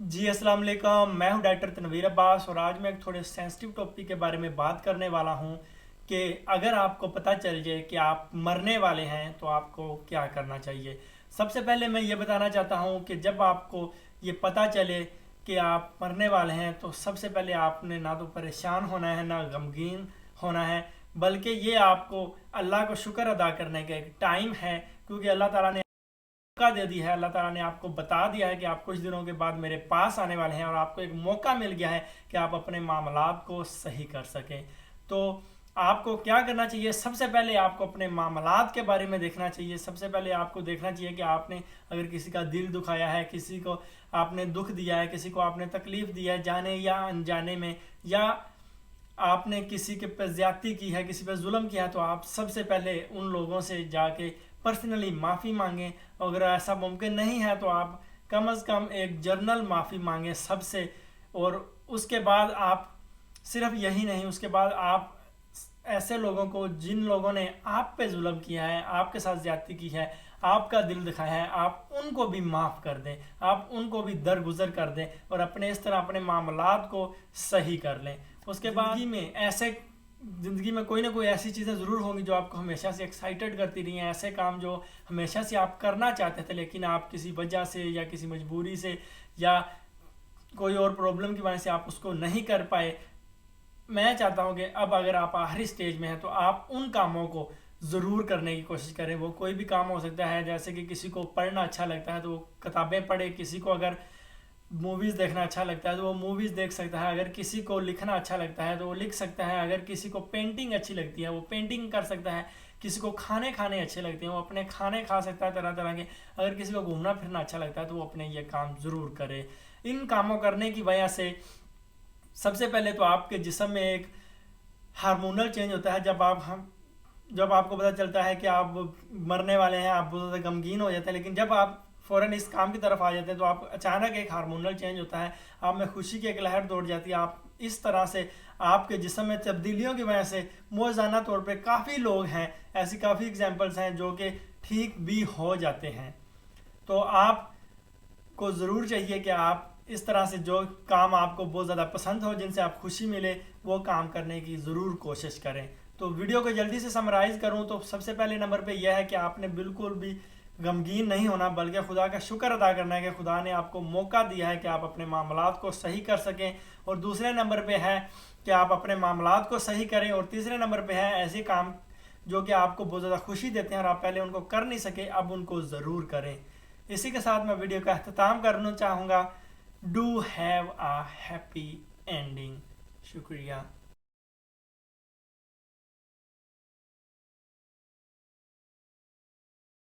जी अस्सलाम वालेकुम। मैं हूं डॉक्टर तनवीर अब्बास और आज मैं एक थोड़े सेंसिटिव टॉपिक के बारे में बात करने वाला हूं कि अगर आपको पता चल जाए कि आप मरने वाले हैं तो आपको क्या करना चाहिए। सबसे पहले मैं ये बताना चाहता हूं कि जब आपको ये पता चले कि आप मरने वाले हैं तो सबसे पहले आपने ना तो परेशान होना है ना गमगीन होना है, बल्कि ये आपको अल्लाह को शुक्र अदा करने का एक टाइम है, क्योंकि अल्लाह ताला ने मौका दे दिया है। अल्लाह ताला ने आपको बता दिया है कि आप कुछ दिनों के बाद मेरे पास आने वाले हैं और आपको एक मौका मिल गया है कि आप अपने मामलात को सही कर सकें। तो आपको क्या करना चाहिए? सबसे पहले आपको अपने मामलात के बारे में देखना चाहिए। सबसे पहले आपको देखना चाहिए कि आपने अगर किसी का दिल दुखाया है, किसी को आपने दुख दिया है, किसी को आपने तकलीफ़ दिया है जाने या अनजाने में, या आपने किसी के पर ज्यादती की है, किसी पर जुल्म किया है, तो आप सबसे पहले उन लोगों से जाके पर्सनली माफ़ी मांगें। अगर ऐसा मुमकिन नहीं है तो आप कम से कम एक जर्नल माफ़ी मांगें सबसे। और उसके बाद आप सिर्फ यही नहीं, उसके बाद आप ऐसे लोगों को जिन लोगों ने आप पे जुल्म किया है, आपके साथ ज्यादती की है, आपका दिल दिखाया है, आप उनको भी माफ़ कर दें, आप उनको भी दरगुजर कर दें और अपने इस तरह अपने मामलात को सही कर लें। उसके बाद ज़िंदगी में कोई ना कोई ऐसी चीज़ें ज़रूर होंगी जो आपको हमेशा से एक्साइटेड करती रही हैं, ऐसे काम जो हमेशा से आप करना चाहते थे लेकिन आप किसी वजह से या किसी मजबूरी से या कोई और प्रॉब्लम की वजह से आप उसको नहीं कर पाए। मैं चाहता हूं कि अब अगर आप आखिरी स्टेज में हैं तो आप उन कामों को ज़रूर करने की कोशिश करें। वो कोई भी काम हो सकता है, जैसे कि किसी को पढ़ना अच्छा लगता है तो वो किताबें पढ़े, किसी को अगर मूवीज़ देखना अच्छा लगता है तो वो मूवीज़ देख सकता है, अगर किसी को लिखना अच्छा लगता है तो वो लिख सकता है, अगर किसी को पेंटिंग अच्छी लगती है वो पेंटिंग कर सकता है, किसी को खाने खाने अच्छे लगते हैं वो अपने खाने खा सकता है तरह तरह के, अगर किसी को घूमना फिरना अच्छा लगता है तो वो अपने ये काम ज़रूर करे। इन कामों करने की वजह से सबसे पहले तो आपके जिस्म में एक हार्मोनल चेंज होता है। जब आपको पता चलता है कि आप मरने वाले हैं, आप बहुत ज़्यादा गमगीन हो जाते हैं, लेकिन जब आप फ़ौरन इस काम की तरफ आ जाते हैं तो आप अचानक एक हार्मोनल चेंज होता है, आप में खुशी की एक लहर दौड़ जाती है। आप इस तरह से आपके जिस्म में तब्दीलियों की वजह से मौज़ाना तौर पे काफ़ी लोग हैं, ऐसी काफ़ी एग्जांपल्स हैं जो कि ठीक भी हो जाते हैं। तो आपको ज़रूर चाहिए कि आप इस तरह से जो काम आपको बहुत ज़्यादा पसंद हो, जिनसे आप खुशी मिले, वो काम करने की ज़रूर कोशिश करें। तो वीडियो को जल्दी से समराइज़ करूं तो सबसे पहले नंबर पे यह है कि आपने बिल्कुल भी गमगीन नहीं होना, बल्कि खुदा का शुक्र अदा करना है कि खुदा ने आपको मौका दिया है कि आप अपने मामलात को सही कर सकें। और दूसरे नंबर पे है कि आप अपने मामलात को सही करें। और तीसरे नंबर पे है ऐसे काम जो कि आपको बहुत ज़्यादा खुशी देते हैं और आप पहले उनको कर नहीं सके, अब उनको ज़रूर करें। इसी के साथ मैं वीडियो का अख्ताम करना चाहूँगा। Do have a happy ending. शुक्रिया।